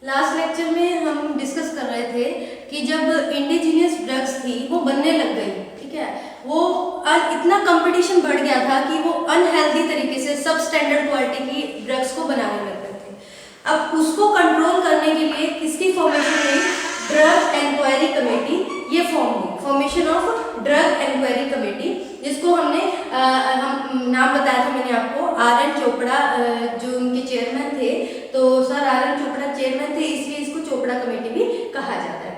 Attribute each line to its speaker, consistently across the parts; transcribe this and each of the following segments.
Speaker 1: Last lecture में हम discuss कर रहे थे कि जब इंडिजीनियस ड्रग्स थी वो बनने लग गई, ठीक है, वो इतना कंपटीशन बढ़ गया था कि वो अनहेल्दी तरीके से सब स्टैंडर्ड क्वालिटी की ड्रग्स को बनाने लग गए थे। अब उसको कंट्रोल करने के लिए किसकी फॉर्मेशन हुई? ड्रग इंक्वायरी कमेटी, ये formation of drug inquiry committee, जिसको हमने हम नाम बताया था मैंने आपको, आर.एन. चोपड़ा जो उनके चेयरमैन थे, तो सर आर.एन. चोपड़ा चेयरमैन थे, इसलिए इसको चोपड़ा कमेटी भी कहा जाता है।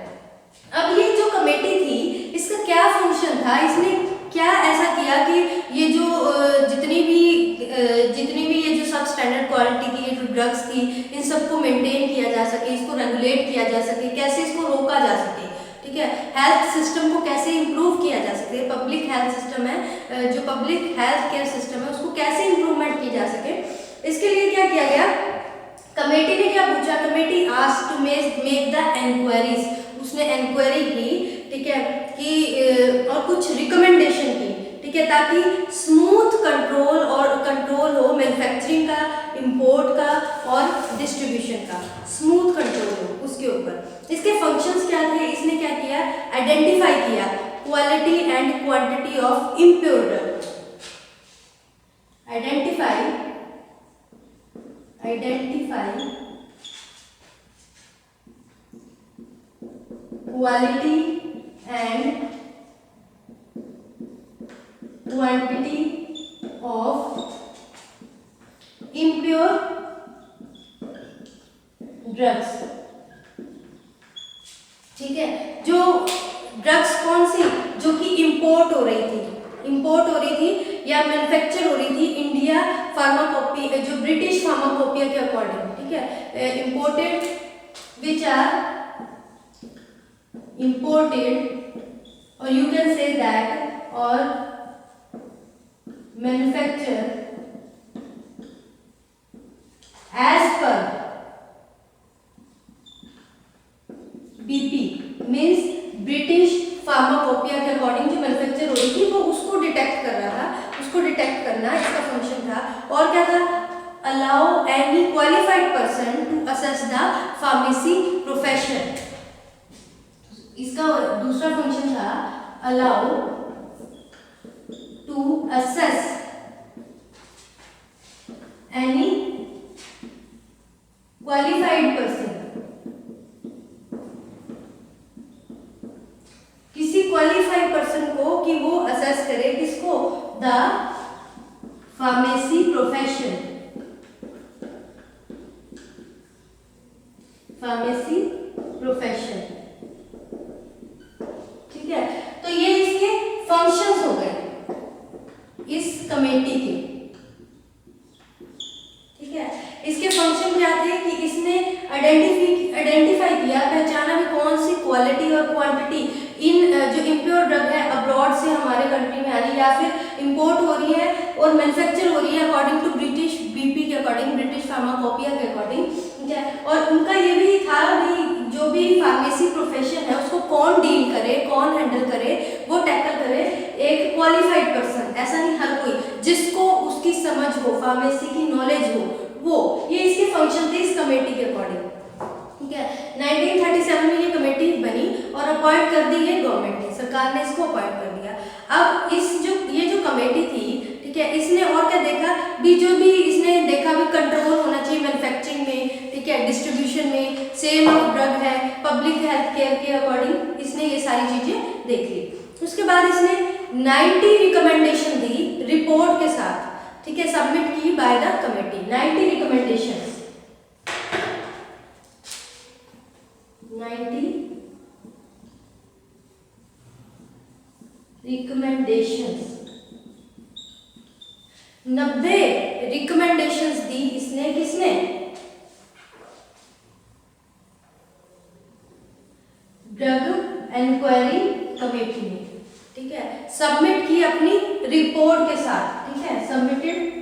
Speaker 1: अब ये जो कमेटी थी इसका क्या फंक्शन था, इसने क्या ऐसा किया कि ये जो जितनी भी ये जो सब स्टैंडर्ड क्वालिटी की ये जो ड्रग्स थी इन सबको मेंटेन किया जा सके, इसको रेगुलेट किया जा सके, कैसे इसको रोका जा सके, ठीक है, हेल्थ सिस्टम को कैसे इम्प्रूव किया जा सके, पब्लिक हेल्थ सिस्टम है, जो पब्लिक हेल्थ केयर सिस्टम है उसको कैसे इम्प्रूवमेंट की जा सके, इसके लिए क्या किया गया? कमेटी ने क्या पूछा? Committee asked to make the inquiries, उसने इंक्वायरी की, ठीक है, कि और कुछ रिकमेंडेशन की, ठीक है, ताकि स्मूथ कंट्रोल हो मैन्युफैक्चरिंग का, इंपोर्ट का और डिस्ट्रीब्यूशन का, स्मूथ कंट्रोल हो उसके ऊपर। इसके फंक्शंस क्या थे? इसने क्या किया? आइडेंटिफाई किया quality and quantity of impure drug, identify quality and quantity of impure drugs, ठीक है, जो ड्रग्स कौन सी जो कि इंपोर्ट हो रही थी या मैन्युफैक्चर हो रही थी इंडिया फार्माकोपी, जो ब्रिटिश फार्माकोपिया के अकॉर्डिंग, ठीक है, इंपोर्टेड विच आर इंपोर्टेड और यू कैन से दैट और manufacture as per BP means British pharmacopoeia के अकॉर्डिंग जो मैन्युफैक्चर हो रही थी वो उसको डिटेक्ट कर रहा था, उसको डिटेक्ट करना इसका फंक्शन था। और क्या था? Allow any qualified person to assess the pharmacy profession, इसका दूसरा फंक्शन था allow to assess any qualified person, किसी क्वालिफाइड पर्सन को कि वो असेस करे, किसको? द फार्मेसी प्रोफेशन, ठीक है। तो ये इसके फंक्शंस हो गए इस कमेटी के, ठीक है। इसके फंक्शन क्या थे कि इसने आइडेंटिफाई किया, पहचाना भी कौन सी क्वालिटी और क्वांटिटी इन जो इम्प्योर ड्रग है अब्रॉड से हमारे कंट्री में आ रही है या फिर इंपोर्ट हो रही है और मैन्युफैक्चर हो रही है अकॉर्डिंग टू ब्रिटिश बीपी के अकॉर्डिंग, ब्रिटिश फार्माकोपिया के अकॉर्डिंग, ठीक है। और उनका ये भी था भी जो भी फार्मेसी प्रोफेशन है उसको कौन डील करे, कौन हैंडल करे, वो टैकल करे, एक क्वालिफाइड पर्सन, ऐसा नहीं हर कोई, जिसको उसकी समझ हो, फार्मेसी की नॉलेज हो, वो, ये इसके फंक्शन थे इस कमेटी के अकॉर्डिंग, ठीक है। 1937 में ये कमेटी बनी और अपॉइंट कर दी है गवर्नमेंट ने, सरकार ने इसको अपॉइंट कर दिया। अब ये जो कमेटी थी, ठीक है, इसने और क्या देखा भी, जो भी इसने देखा भी कंट्रोल होना चाहिए मैन्युफैक्चरिंग में, ठीक है, डिस्ट्रीब्यूशन में, सेल ऑफ ड्रग है, पब्लिक हेल्थ केयर के अकॉर्डिंग इसने ये सारी चीजें देख ली। उसके बाद इसने 90 रिकमेंडेशन दी रिपोर्ट के साथ, ठीक है, सबमिट की by the committee, 90 recommendations, 90 recommendations, 90 recommendations दी इसने, किसने? ड्रग इंक्वायरी कमेटी ने, ठीक है, सबमिट की अपनी रिपोर्ट के साथ, ठीक है, सबमिटेड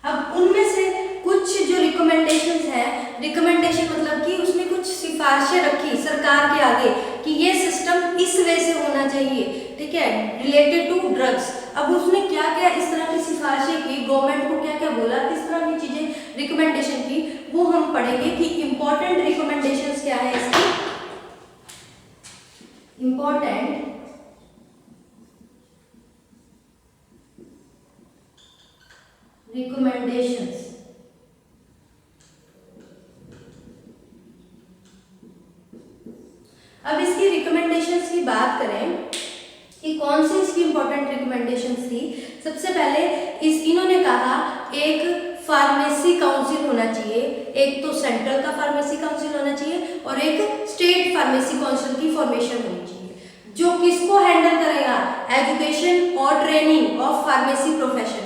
Speaker 1: अब उनमें से कुछ जो रिकमेंडेशंस हैं, रिकमेंडेशन मतलब कि उसने कुछ सिफारिशें रखी सरकार के आगे कि ये सिस्टम इस वे से होना चाहिए, ठीक है, रिलेटेड टू ड्रग्स। अब उसने क्या क्या इस तरह की सिफारिशें की, गवर्नमेंट को क्या क्या बोला, किस तरह की चीजें रिकमेंडेशन की, वो हम पढ़ेंगे कि इंपॉर्टेंट रिकमेंडेशंस क्या है इसकी। Important recommendations. अब इसकी रिकमेंडेशंस की बात करें कि कौन सी इसकी इंपॉर्टेंट रिकमेंडेशंस थी। सबसे पहले इन्होंने कहा एक फार्मेसी काउंसिल होना चाहिए, एक तो सेंट्रल का फार्मेसी काउंसिल होना चाहिए और एक स्टेट फार्मेसी काउंसिल की फॉर्मेशन होनी चाहिए, जो किसको हैंडल करेगा, एजुकेशन और ट्रेनिंग ऑफ फार्मेसी प्रोफेशन,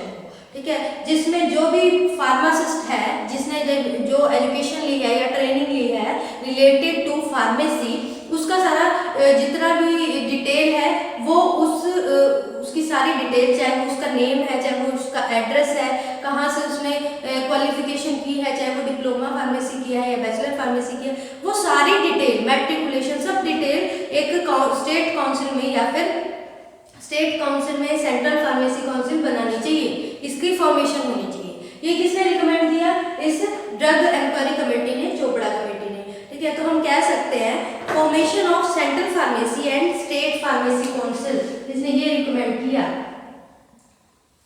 Speaker 1: ठीक है, जिसमें जो भी फार्मासिस्ट है, जिसने जो एजुकेशन ली है या ट्रेनिंग ली है रिलेटेड टू फार्मेसी, उसका सारा जितना भी डिटेल है वो उसकी सारी डिटेल, चाहे वो उसका नेम है, चाहे वो उसका एड्रेस है, कहाँ से उसने क्वालिफिकेशन की है, चाहे वो डिप्लोमा फार्मेसी किया है या बैचलर फार्मेसी किया है, वो सारी डिटेल, मैट्रिकुलेशन, सब डिटेल एक स्टेट काउंसिल में या फिर स्टेट काउंसिल में सेंट्रल फार्मेसी काउंसिल बनानी चाहिए, इसकी फॉर्मेशन होनी चाहिए। ये किसने रिकमेंड किया, इस ड्रग इंक्वायरी कमेटी ने, चोपड़ा कमेटी ने, ठीक है। तो हम कह सकते हैं formation of central pharmacy and state pharmacy council, जिसने ये रिकमेंड किया,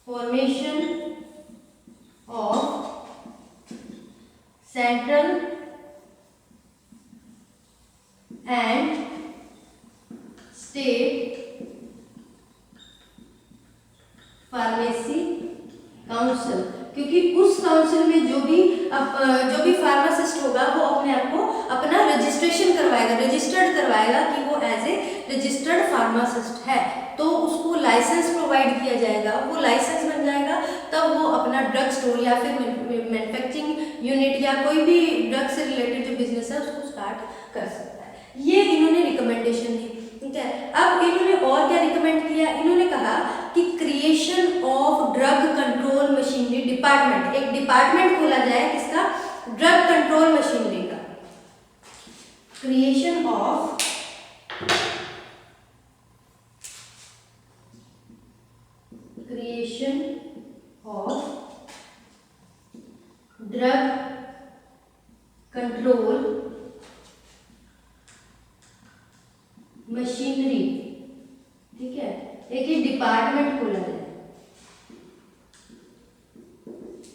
Speaker 1: formation of central and state pharmacy council, क्योंकि उस काउंसिल में जो भी फार्मासिस्ट होगा वो अपने आप को अपना रजिस्ट्रेशन करवाएगा, रजिस्टर्ड करवाएगा कि वो एज ए रजिस्टर्ड फार्मासिस्ट है, तो उसको लाइसेंस प्रोवाइड किया जाएगा, वो लाइसेंस बन जाएगा, तब वो अपना ड्रग स्टोर या फिर मैन्युफैक्चरिंग यूनिट या कोई भी ड्रग से रिलेटेड जो बिजनेस है उसको स्टार्ट कर सकता है। ये इन्होंने रिकमेंडेशन दी, ठीक है। अब इन्होंने और क्या रिकमेंड किया, इन्होंने कहा कि creation of drug control machinery department, एक डिपार्टमेंट खोला जाए किसका, ड्रग कंट्रोल मशीनरी का, creation of drug control machinery, ठीक है, एक ही डिपार्टमेंट खोला जाए,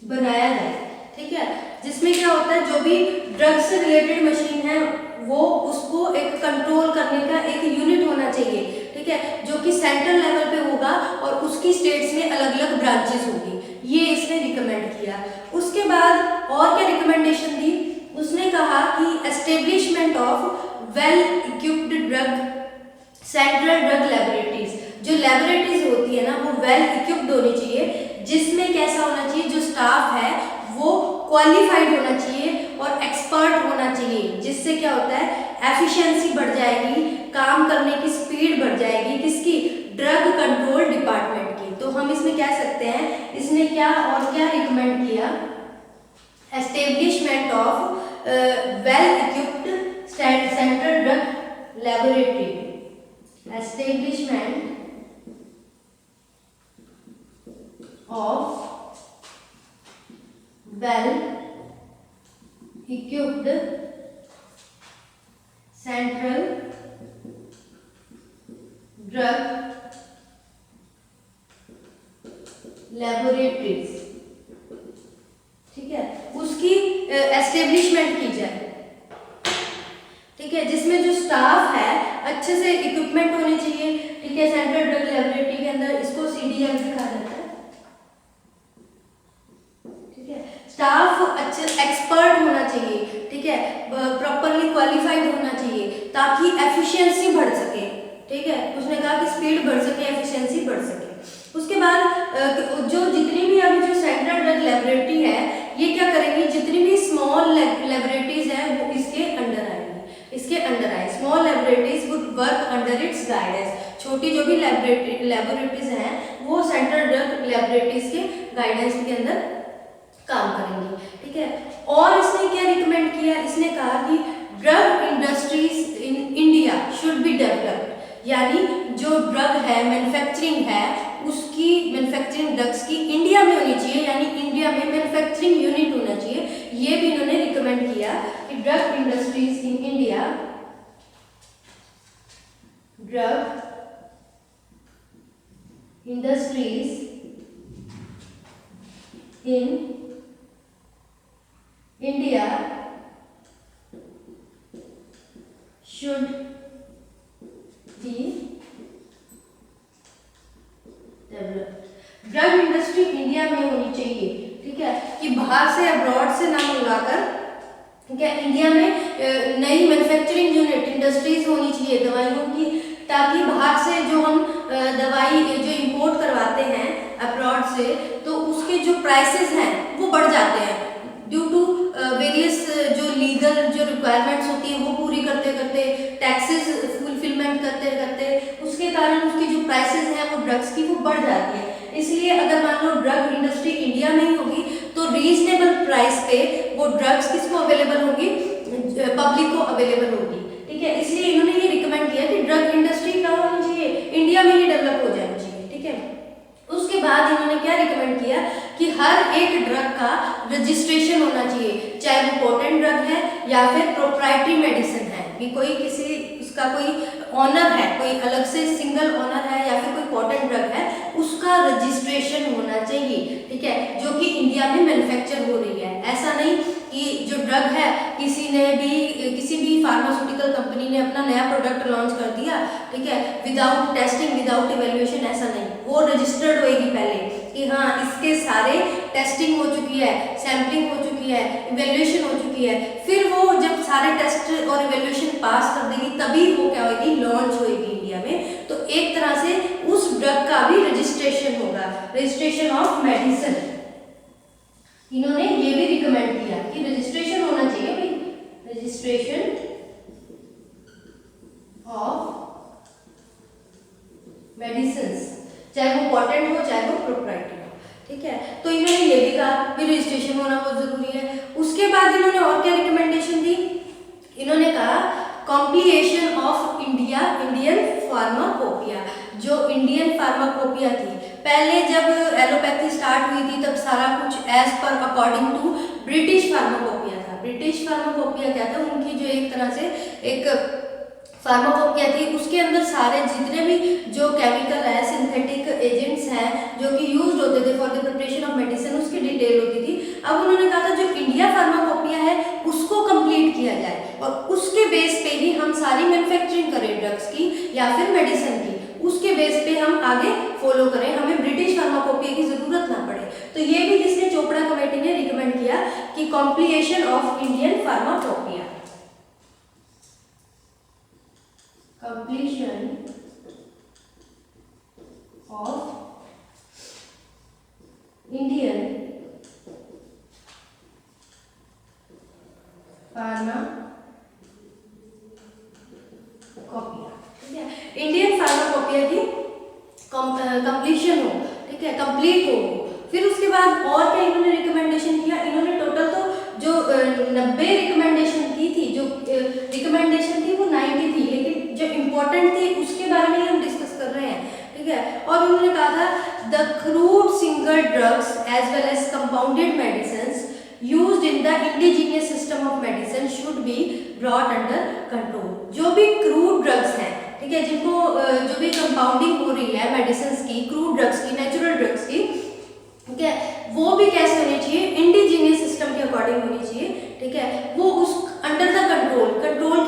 Speaker 1: बनाया जाए, ठीक है, जिसमें क्या होता है जो भी ड्रग से रिलेटेड मशीन है वो उसको एक कंट्रोल करने का एक यूनिट होना चाहिए, ठीक है, जो कि सेंट्रल लेवल पे होगा और उसकी स्टेट्स में अलग अलग ब्रांचेस होगी, ये इसने रिकमेंड किया। उसके बाद और क्या रिकमेंडेशन दी, उसने कहा कि establishment of well equipped drug central drug laboratories, जो लेबोरेटरीज होती है ना वो वेल इक्विप्ड होनी चाहिए, जिसमें कैसा होना चाहिए, जो स्टाफ है वो क्वालिफाइड होना चाहिए और एक्सपर्ट होना चाहिए, जिससे क्या होता है एफिशिएंसी बढ़ जाएगी, काम करने की स्पीड बढ़ जाएगी, किसकी, ड्रग कंट्रोल डिपार्टमेंट की। तो हम इसमें कह सकते हैं इसने क्या और क्या रिकमेंड किया, establishment of well equipped central drug laboratory, establishment of well equipped central drug laboratories, ठीक है, उसकी एस्टेब्लिशमेंट की जाए, ठीक है, जिसमें जो स्टाफ है अच्छे से इक्विपमेंट होने चाहिए, ठीक है, सेंट्रल ड्रग लेबोरेटरी के अंदर इसको सीडीएल भी कहा जाता है, ठीक है, स्टाफ अच्छे एक्सपर्ट होना चाहिए, ठीक है, प्रॉपरली क्वालिफाइड होना चाहिए ताकि एफिशिएंसी बढ़ सके, ठीक है, उसने कहा कि स्पीड बढ़ सके, एफिशिएंसी बढ़ सके। उसके बाद जो जितनी भी अभी जो सेंट्रल ड्रग लेबोरेटरी है ये क्या करेंगी, जितनी भी स्मॉल लेबोरेटरीज है वो इसके अंडर आएंगी, इसके अंडर आए, small laboratories would work under its guidance, छोटी जो भी लेबोरेटरीज हैं वो सेंट्रल ड्रग लेबोरेटरीज के गाइडेंस के अंदर काम करेंगी, ठीक है। और इसने क्या रिकमेंड किया, इसने कहा कि drug industries in India should be developed, यानी जो ड्रग है मैन्युफैक्चरिंग है उसकी मैन्युफैक्चरिंग ड्रग्स की इंडिया में होनी चाहिए, यानी इंडिया में मैन्युफैक्चरिंग यूनिट होना चाहिए। ये भी इन्होंने रिकमेंड किया कि drug industries in India, drug industries in India should be developed। Drug industry India में होनी चाहिए, ठीक है, कि बाहर से अब्रॉड से ना मंगाकर, ठीक है, इंडिया में नई मैन्युफैक्चरिंग यूनिट इंडस्ट्रीज होनी चाहिए दवाइयों की, ताकि बाहर से जो हम दवाई जो इंपोर्ट करवाते हैं अब्रॉड से, तो उसके जो प्राइसेस हैं वो बढ़ जाते हैं ड्यू टू वेरियस जो लीगल जो रिक्वायरमेंट्स होती है वो पूरी करते करते, टैक्सेस फुलफिलमेंट करते करते, उसके कारण उसकी जो प्राइसेस हैं वो ड्रग्स की वो बढ़ जाती है। इसलिए अगर मान लो ड्रग इंडस्ट्री इंडिया में ही होगी तो रीजनेबल प्राइस पे वो ड्रग्स किसको अवेलेबल होगी, पब्लिक को अवेलेबल होगी, ठीक है। इसलिए इन्होंने ये रिकमेंड किया कि ड्रग इंडस्ट्री कहाँ होनी चाहिए, इंडिया में ही डेवलप हो जानी चाहिए, ठीक है। उसके बाद इन्होंने क्या रिकमेंड किया कि हर एक ड्रग का रजिस्ट्रेशन होना चाहिए, चाहे वो पोटेंट ड्रग है या फिर प्रोप्राइटरी मेडिसिन है, कि कोई किसी उसका कोई ऑनर है, कोई अलग से सिंगल ऑनर है या फिर कोई पोटेंट ड्रग है, उसका रजिस्ट्रेशन होना चाहिए, ठीक है, जो कि इंडिया में मैन्युफैक्चर हो रही है। ऐसा नहीं कि जो ड्रग है किसी भी फार्मास्यूटिकल कंपनी ने अपना नया प्रोडक्ट लॉन्च कर दिया, ठीक है, विदाउट टेस्टिंग विदाउट इवैल्यूएशन, ऐसा नहीं, वो रजिस्टर्ड होएगी पहले कि हाँ इसके सारे टेस्टिंग हो चुकी है, सैम्पलिंग हो चुकी है, इवैल्यूएशन हो चुकी है, फिर वो जब सारे टेस्ट और इवैल्यूएशन पास कर देगी तभी वो क्या होगी, लॉन्च होएगी इंडिया में। तो एक तरह से उस ड्रग का भी रजिस्ट्रेशन होगा, रजिस्ट्रेशन ऑफ मेडिसिन। इन्होंने ये भी रिकमेंड किया कि रजिस्ट्रेशन होना चाहिए भाई, रजिस्ट्रेशन ऑफ मेडिसिन्स, चाहे वो पोटेंट हो चाहे वो प्रोप्राइटरी हो, ठीक है। तो इन्होंने ये भी कहा कि रजिस्ट्रेशन होना बहुत जरूरी है। उसके बाद इन्होंने और क्या रिकमेंडेशन दी, इन्होंने कहा कॉम्प्लिएशन ऑफ इंडियन फार्माकोपिया। जो इंडियन फार्माकोपिया थी, पहले जब एलोपैथी स्टार्ट हुई थी तब सारा कुछ as per according to British pharmacopoeia था। ब्रिटिश फार्माकोपिया क्या था, उनकी जो एक तरह से एक फार्माकोपिया थी, उसके अंदर सारे जितने भी जो केमिकल है, सिंथेटिक एजेंट्स हैं जो कि यूज होते थे for the preparation of medicine, उसकी डिटेल होती थी। अब उन्होंने कहा था जो इंडिया फार्माकोपिया है उसको कंप्लीट किया जाए और उसके बेस पे ही हम सारी मैन्युफैक्चरिंग करें ड्रग्स की या फिर मेडिसिन की, उसके बेस पे हम आगे फॉलो करें, हमें ब्रिटिश फार्माकोपिया की जरूरत ना पड़े। तो ये भी जिसने चोपड़ा कमेटी ने रिकमेंड किया कि compilation of Indian pharmacopoeia, completion of Indian pharmacopoeia, ठीक है, इंडियन फार्माकोपिया की कंप्लीशन हो, ठीक है, कंप्लीट हो। फिर उसके बाद और क्या इन्होंने रिकमेंडेशन किया, इन्होंने टोटल तो जो 90 रिकमेंडेशन की थी, जो रिकमेंडेशन थी वो 90 थी, लेकिन जो इम्पोर्टेंट थी उसके बारे में हम डिस्कस कर रहे हैं, ठीक है। और उन्होंने कहा था the crude single drugs as well as compounded medicines used in the indigenous system of medicine should be brought under control. जो भी क्रूड ड्रग्स हैं, ठीक है, जिनको जो भी कंपाउंडिंग हो रही है मेडिसिन की, क्रूड ड्रग्स की, नेचुरल ड्रग्स की, ठीक है, वो भी कैसे होनी चाहिए, इंडिजीनियस सिस्टम के अकॉर्डिंग होनी चाहिए, ठीक है, वो उस अंडर द कंट्रोल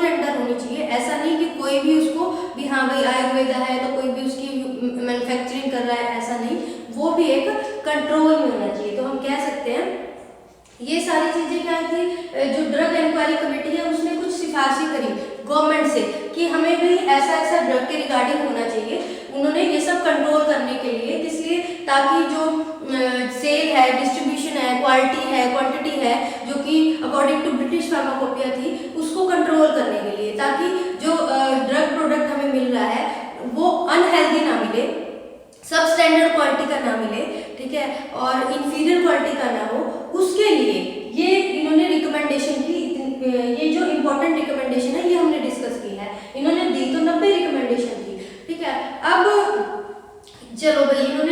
Speaker 1: के अंडर होनी चाहिए। ऐसा नहीं कि कोई भी उसको भी हाँ भाई आयुर्वेदा है तो कोई भी उसकी मैन्युफैक्चरिंग कर रहा है, ऐसा नहीं, वो भी एक कंट्रोल में होना चाहिए। तो हम कह सकते हैं ये सारी चीजें क्या थी, जो ड्रग इंक्वायरी कमेटी है उसने कुछ सिफारिशें करी गवर्नमेंट से कि हमें भी ऐसा ऐसा ड्रग के रिगार्डिंग होना चाहिए। उन्होंने ये सब कंट्रोल करने के लिए, इसलिए ताकि जो सेल है, डिस्ट्रीब्यूशन है, क्वालिटी है, क्वांटिटी है, जो कि अकॉर्डिंग टू ब्रिटिश फार्माकोपिया थी, उसको कंट्रोल करने के लिए, ताकि जो ड्रग प्रोडक्ट हमें मिल रहा है वो अनहेल्दी ना मिले, सब स्टैंडर्ड क्वालिटी का ना मिले, ठीक है, और इंफीरियर क्वालिटी का ना हो, उसके लिए ये इन्होंने रिकमेंडेशन की। ये जो इम्पोर्टेंट रिकमेंडेशन है ये हमने डिस्कस की है, इन्होंने दी तो 90 रिकमेंडेशन थी, ठीक है। अब चलो भाई इन्होंने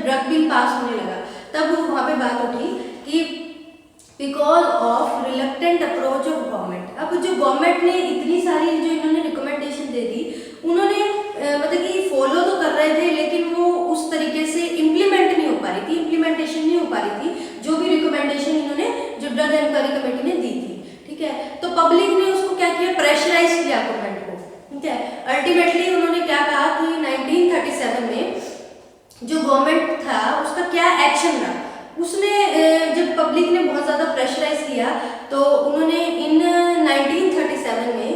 Speaker 1: ड्रग बिल पास होने लगा, तब वहाँ पे बात उठी कि because of reluctant approach of government. अब जो गवर्नमेंट ने इतनी सारी जो इन्होंने रिकमेंडेशन दे दी, उन्होंने मतलब कि फॉलो तो कर रहे थे, लेकिन वो उस तरीके से इम्प्लीमेंट नहीं हो पा रही थी, इम्प्लीमेंटेशन नहीं हो पा रही थी जो भी रिकमेंडेशन इन्होंने जो ड्रग इंक्वायरी कमेटी ने दी थी। ठीक है, तो पब्लिक ने उसको क्या किया, प्रेशराइज किया गवर्नमेंट को। ठीक है, अल्टीमेटली उन्होंने क्या कहा कि 1937 में जो गवर्नमेंट था उसका क्या एक्शन रहा, उसने जब पब्लिक ने बहुत ज़्यादा प्रेशराइज किया तो उन्होंने इन 1937 में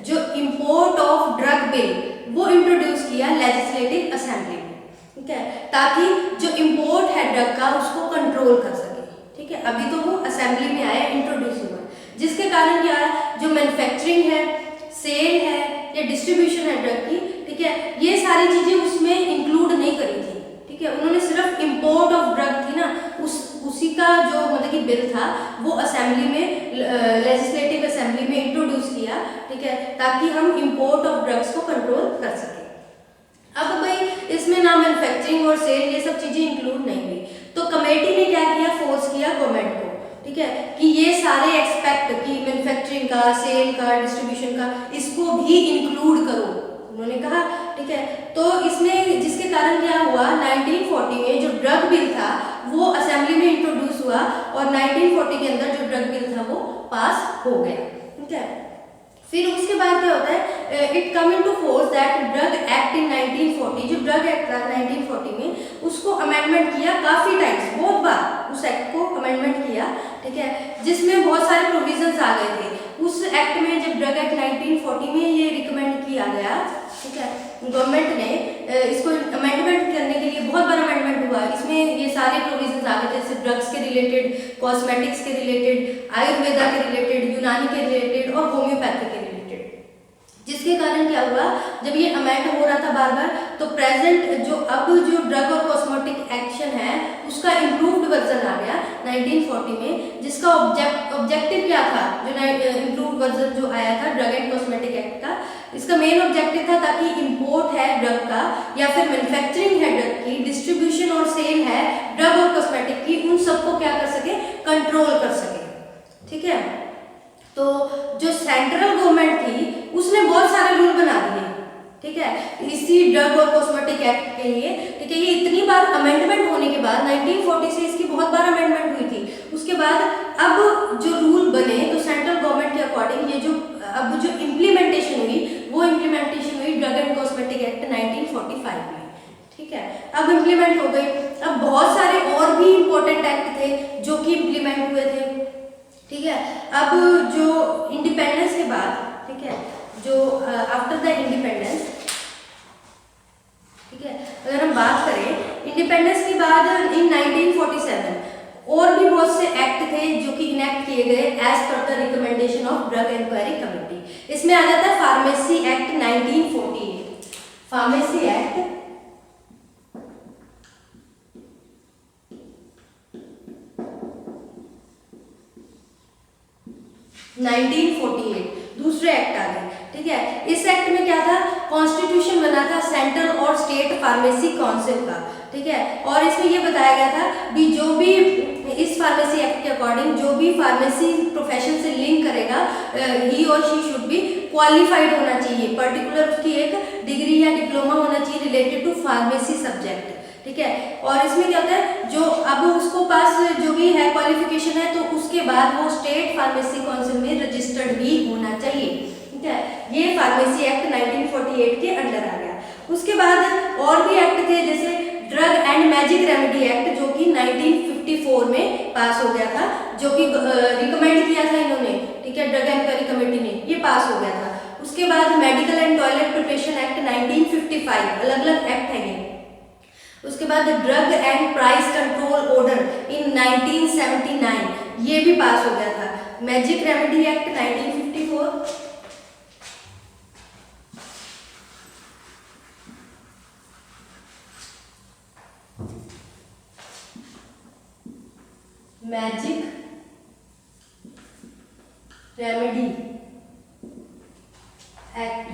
Speaker 1: जो इम्पोर्ट ऑफ ड्रग बिल वो इंट्रोड्यूस किया लेजिस्लेटिव असेंबली में। ठीक है, ताकि जो इम्पोर्ट है ड्रग का उसको कंट्रोल कर सके। ठीक है, अभी तो वो असेंबली में आया, इंट्रोड्यूस हुआ, जिसके कारण क्या जो मैन्युफैक्चरिंग है, सेल है या डिस्ट्रीब्यूशन है ड्रग की, ठीक है, ये सारी चीज़ें उसमें इंक्लूड नहीं करी थी। ठीक है, उन्होंने सिर्फ इम्पोर्ट ऑफ ड्रग थी ना, उसी का जो मतलब कि बिल था वो असेंबली में, लेजिस्लेटिव असेंबली में इंट्रोड्यूस किया। ठीक है, ताकि हम इम्पोर्ट ऑफ ड्रग्स को कंट्रोल कर सकें। अब भाई इसमें ना मैन्युफैक्चरिंग और सेल ये सब चीज़ें इंक्लूड नहीं हुई, तो कमेटी ने क्या किया, फोर्स किया गवर्नमेंट को, ठीक है, कि ये सारे एक्सपेक्ट की मैन्युफैक्चरिंग का, सेल का, डिस्ट्रीब्यूशन का, इसको भी इंक्लूड करो, उन्होंने कहा। ठीक है, तो इसमें जिसके कारण क्या हुआ, 1940 में जो ड्रग बिल था वो असेंबली में इंट्रोड्यूस हुआ और 1940 के अंदर जो ड्रग बिल था वो पास हो गया। ठीक है, फिर उसके बाद क्या होता है, it come into force that drug act in 1940, जो ड्रग एक्ट था 1940 में उसको अमेंडमेंट किया काफ़ी टाइम्स, बहुत बार उस एक्ट को अमेंडमेंट किया। ठीक है, जिसमें बहुत सारे प्रोविजंस आ गए थे उस एक्ट में। जब ड्रग एक्ट 1940 में ये रिकमेंड किया गया, ठीक है, गवर्नमेंट ने इसको अमेंडमेंट करने के लिए बहुत बड़ा अमेंडमेंट हुआ। इसमें ये सारे प्रोविजंस आ गए, जैसे ड्रग्स के रिलेटेड, कॉस्मेटिक्स के रिलेटेड, आयुर्वेदा के रिलेटेड, यूनानी के रिलेटेड और होम्योपैथी के रिलेटेड। जिसके कारण क्या हुआ, जब ये अमेंड हो रहा था बार बार, तो प्रेजेंट जो अब जो ड्रग और कॉस्मेटिक एक्शन है उसका इम्प्रूव्ड वर्जन आ गया 1940 में, जिसका ऑब्जेक्टिव क्या था, जो इम्प्रूव्ड वर्जन जो आया था ड्रग एंड कॉस्मेटिक एक्ट का, इसका मेन ऑब्जेक्टिव था ताकि इम्पोर्ट है ड्रग का या फिर मैन्युफैक्चरिंग है ड्रग की, डिस्ट्रीब्यूशन और सेल है ड्रग और कॉस्मेटिक की, उन सबको क्या कर सके, कंट्रोल कर सके। ठीक है, तो जो सेंट्रल गवर्नमेंट थी उसने बहुत सारे रूल बना दिए। ठीक है, इसी ड्रग और कॉस्मेटिक एक्ट के लिए। ठीक है, ये इतनी बार अमेंडमेंट होने के बाद 1940 से इसकी बहुत बार अमेंडमेंट हुई थी, उसके बाद अब जो रूल बने तो सेंट्रल गवर्नमेंट के अकॉर्डिंग ये जो अब जो इम्प्लीमेंटेशन हुई वो इम्प्लीमेंटेशन हुई ड्रग एंड कॉस्मेटिक एक्ट 1945 में। ठीक है, अब इम्प्लीमेंट हो गई। अब बहुत सारे और भी इम्पोर्टेंट एक्ट थे जो कि इम्प्लीमेंट हुए थे। ठीक है, अब जो इंडिपेंडेंस के बाद, ठीक है, जो आफ्टर द इंडिपेंडेंस, ठीक है, अगर हम बात करें इंडिपेंडेंस के बाद इन 1947 और भी बहुत से एक्ट थे जो कि इनेक्ट किए गए as per the recommendation of drug inquiry committee. इसमें आ जाता है फार्मेसी एक्ट 1948, फार्मेसी एक्ट 1948 दूसरे एक्ट आ गए। ठीक है, इस एक्ट में क्या था, कॉन्स्टिट्यूशन बना था सेंट्रल और स्टेट फार्मेसी काउंसिल का। ठीक है, और इसमें ये बताया गया था कि जो भी इस फार्मेसी एक्ट के अकॉर्डिंग जो भी फार्मेसी प्रोफेशन से लिंक करेगा, ही और शी शुड बी क्वालिफाइड होना चाहिए, पर्टिकुलर उसकी एक डिग्री या डिप्लोमा होना चाहिए रिलेटेड टू फार्मेसी सब्जेक्ट। ठीक है, और इसमें क्या होता है, जो अब उसको पास जो भी है क्वालिफिकेशन है तो उसके बाद वो स्टेट फार्मेसी काउंसिल में रजिस्टर्ड भी होना चाहिए। ठीक है, ये फार्मेसी एक्ट 1948 के अंडर आ गया। उसके बाद और भी एक्ट थे, जैसे drug and magic remedy act जो कि 1954 में पास हो गया था, जो कि रिकमेंड किया था इन्होंने। ठीक है, ड्रग इंक्वायरी कमेटी ने, ये पास हो गया था। उसके बाद medical and toilet preparation act 1955, अलग अलग एक्ट है ये। उसके बाद drug and price control order in 1979, ये भी पास हो गया था। Magic remedy act 1954, magic remedy act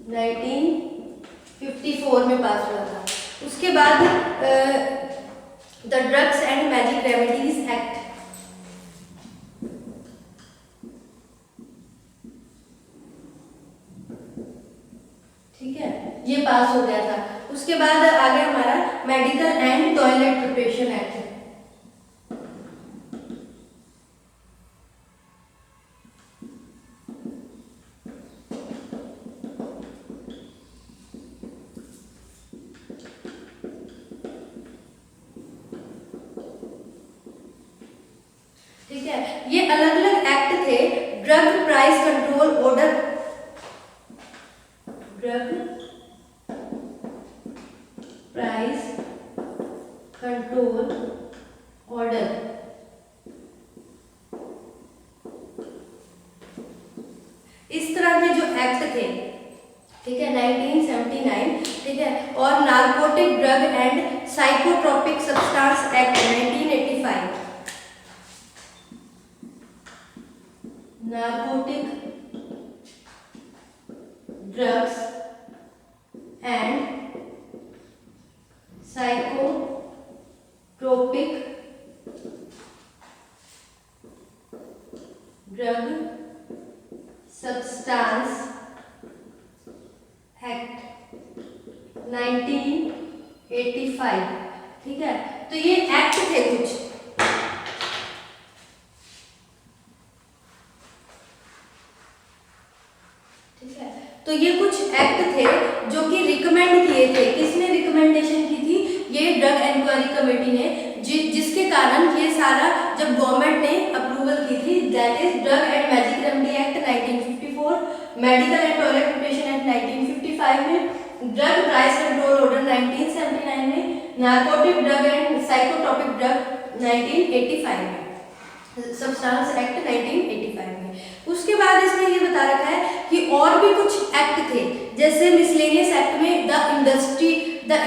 Speaker 1: 1954 में पास हुआ था। उसके बाद the drugs and magic remedies act, ठीक है, ये पास हो गया था। उसके बाद आगे हमारा medical and toilet preparation act, ठीक है। ये अलग अलग एक्ट थे। Drug price control order, drug price control order, इस तरह के जो एक्ट थे, ठीक है, 1979, ठीक है। और narcotic drug and psychotropic substance act 1985, narcotic drugs and psychotropic drug substance act 1985, ठीक है। तो ये एक्ट थे कुछ, ठीक है। तो ये कुछ एक्ट थे जो कि रिकमेंड किए थे। किसने रिकमेंडेशन की थी? ये ड्रग इंक्वायरी कमेटी ने, जिसके कारण ये सारा जब गवर्नमेंट ने अप्रूवल की थी, that is drug and magic remedy act 1954, medical and toilet preparation act 1955 में, ड्रग प्राइस कंट्रोल ऑर्डर 1979 में, narcotic drug and psychotropic drug 1985 में, सब्सटेंस एक्ट 1985 में। उसके बाद इसमें ये बता रखा है कि और भी कुछ एक्ट थे, जैसे मिसलेनियस एक्ट में द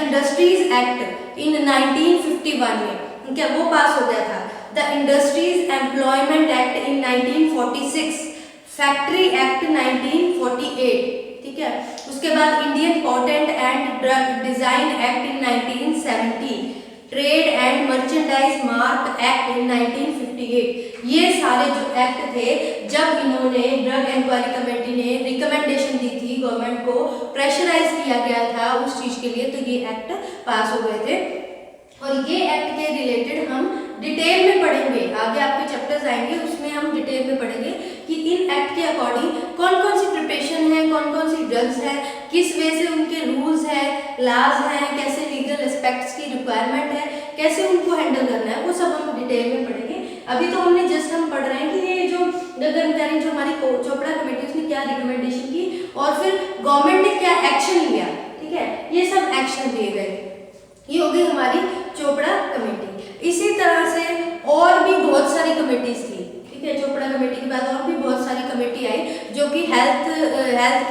Speaker 1: इंडस्ट्रीज एक्ट इन 1951 में, क्या वो पास हो गया था। The industries employment act in 1946, factory act 1948, ठीक है। उसके बाद Indian patent and drug design act in 1970, trade and merchandise mark act in 1958। ये सारे जो एक्ट थे, जब इन्होंने ड्रग इंक्वायरी कमेटी ने रिकमेंडेशन दी थी गवर्नमेंट को, प्रेशराइज किया गया था उस चीज के लिए, तो ये एक्ट पास हो गए थे। और ये एक्ट के रिलेटेड हम डिटेल में पढ़ेंगे, आगे आपके चैप्टर्स आएंगे उसमें हम डिटेल में पढ़ेंगे कि इन एक्ट के अकॉर्डिंग कौन कौन सी प्रिपरेशन है, कौन कौन सी ड्रग्स है, किस वे से उनके रूल्स है, लॉज हैं, कैसे लीगल एस्पेक्ट्स की रिक्वायरमेंट है, कैसे उनको हैंडल करना है, वो सब हम डिटेल में पढ़ेंगे। अभी तो हमने जस्ट हम पढ़ रहे हैं कि ये जो ड्रग जो हमारी चोपड़ा कमेटी उसने क्या रिकमेंडेशन की और फिर गवर्नमेंट ने क्या एक्शन लिया, ठीक है, ये सब एक्शन लिए गए। ये हो गई हमारी चोपड़ा कमेटी। इसी तरह से और भी बहुत सारी कमेटीज थी, ठीक है। चोपड़ा कमेटी के बाद और भी बहुत सारी कमेटी आई जो कि हेल्थ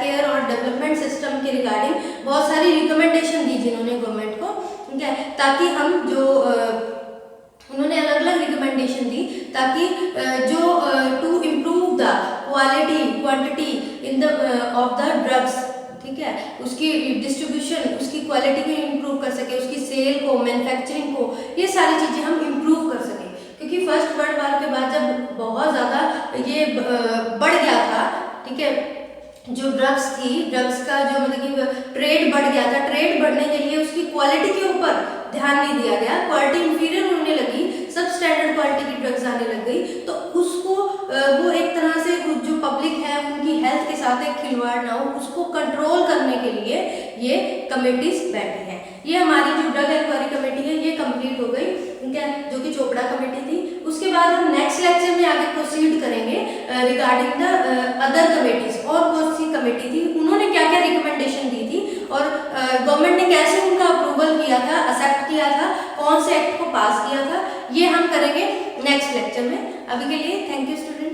Speaker 1: केयर और डेवलपमेंट सिस्टम के रिगार्डिंग बहुत सारी रिकमेंडेशन दी जिन्होंने गवर्नमेंट को, ठीक है, ताकि हम जो उन्होंने अलग अलग रिकमेंडेशन दी ताकि जो to improve the quantity in the of the drugs, ठीक है, उसकी डिस्ट्रीब्यूशन, उसकी क्वालिटी को इम्प्रूव कर सके, उसकी सेल को, मैन्युफैक्चरिंग को, ये सारी चीज़ें हम इम्प्रूव कर सकें। क्योंकि फर्स्ट वर्ल्ड वार के बाद जब बहुत ज़्यादा ये बढ़ गया था, ठीक है, जो ड्रग्स थी, ड्रग्स का जो मतलब कि ट्रेड बढ़ गया था, ट्रेड बढ़ने के लिए उसकी क्वालिटी के ऊपर ध्यान नहीं दिया गया, क्वालिटी इंफीरियर होने लगी, सब स्टैंडर्ड क्वालिटी की ड्रग्स आने लग गई, तो उसको वो एक तरह से जो पब्लिक है उनकी हेल्थ के साथ एक खिलवाड़ ना हो, उसको कंट्रोल करने के लिए ये कमेटीज बैठी हैं। ये हमारी जो ड्रग इंक्वायरी कमेटी है ये कंप्लीट हो गई, ठीक है, जो कि चोपड़ा कमेटी थी। उसके बाद हम नेक्स्ट लेक्चर में आगे प्रोसीड करेंगे रिगार्डिंग द अदर कमेटीज, और कौन सी कमेटी थी, उन्होंने क्या क्या रिकमेंडेशन दी थी और गवर्नमेंट ने कैसे उनका अप्रूवल किया था, एक्सेप्ट किया था, कौन से एक्ट को पास किया था, ये हम करेंगे नेक्स्ट लेक्चर में। अभी के लिए थैंक यू स्टूडेंट।